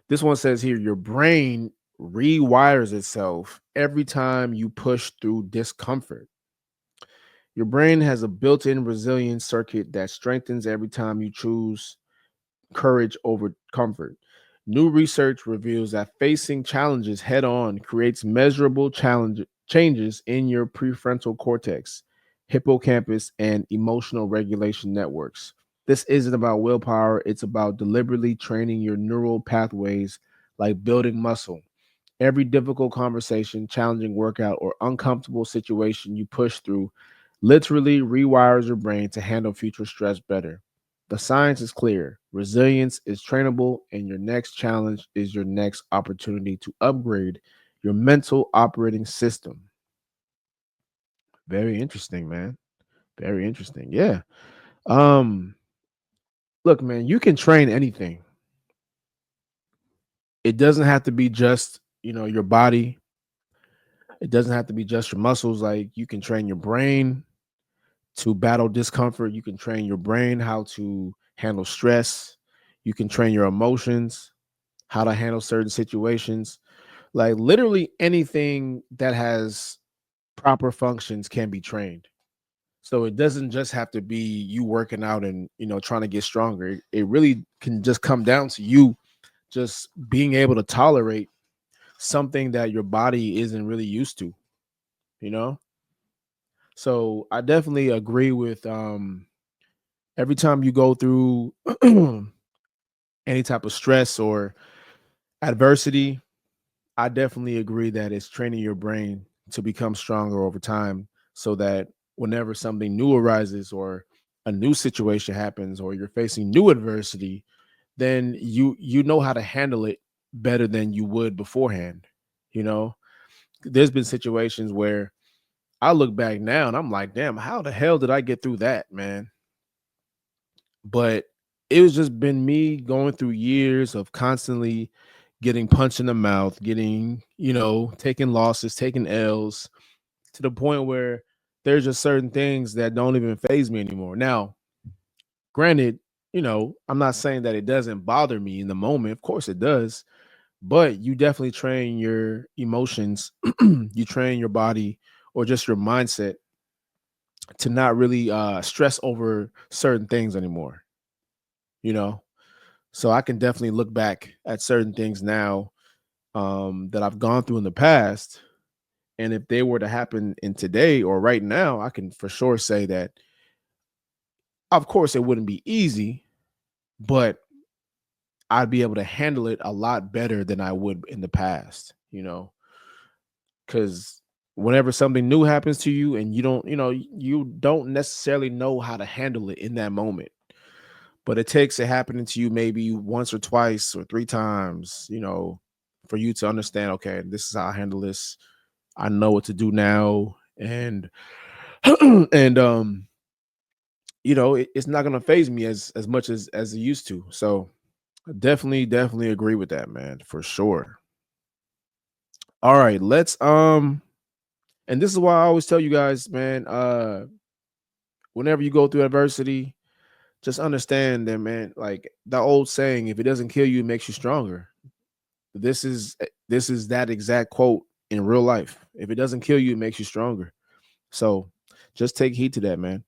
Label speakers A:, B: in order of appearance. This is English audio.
A: This one says here, your brain rewires itself every time you push through discomfort. Your brain has a built-in resilience circuit that strengthens every time you choose courage over comfort. New research reveals that facing challenges head on creates measurable changes in your prefrontal cortex, hippocampus, and emotional regulation networks. This isn't about willpower, it's about deliberately training your neural pathways like building muscle. Every difficult conversation, challenging workout, or uncomfortable situation you push through literally rewires your brain to handle future stress better. The science is clear. Resilience is trainable, and your next challenge is your next opportunity to upgrade your mental operating system. Very interesting, man. Very interesting. Yeah. Um, look, man, you can train anything. It doesn't have to be just, your body. It doesn't have to be just your muscles. Like you can train your brain to battle discomfort. You can train your brain how to handle stress. You can train your emotions, how to handle certain situations. Like literally anything that has proper functions can be trained. So it doesn't just have to be you working out and trying to get stronger. It really can just come down to you just being able to tolerate something that your body isn't really used to, you know? So I definitely agree with every time you go through any type of stress or adversity, I definitely agree that it's training your brain to become stronger over time so that whenever something new arises or a new situation happens or you're facing new adversity, then you know how to handle it better than you would beforehand. You know, there's been situations where I look back now and I'm like, damn, how the hell did I get through that, man? But it was just been me going through years of constantly getting punched in the mouth, getting, taking losses, taking L's to the point where there's just certain things that don't even phase me anymore. Now, granted, I'm not saying that it doesn't bother me in the moment. Of course it does, but you definitely train your emotions, you train your body or just your mindset to not really stress over certain things anymore, you know? So I can definitely look back at certain things now that I've gone through in the past. And if they were to happen in today or right now, I can for sure say that, of course, it wouldn't be easy, but I'd be able to handle it a lot better than I would in the past, because whenever something new happens to you and you don't necessarily know how to handle it in that moment, but it takes it happening to you maybe once or twice or three times, for you to understand, okay, this is how I handle this. I know what to do now. And and it's not gonna phase me as much as it used to. So I definitely agree with that, man, for sure. All right, let's and this is why I always tell you guys, man, whenever you go through adversity, just understand that, man, like the old saying, if it doesn't kill you, it makes you stronger. This is that exact quote in real life. If it doesn't kill you, it makes you stronger. So just take heed to that, man.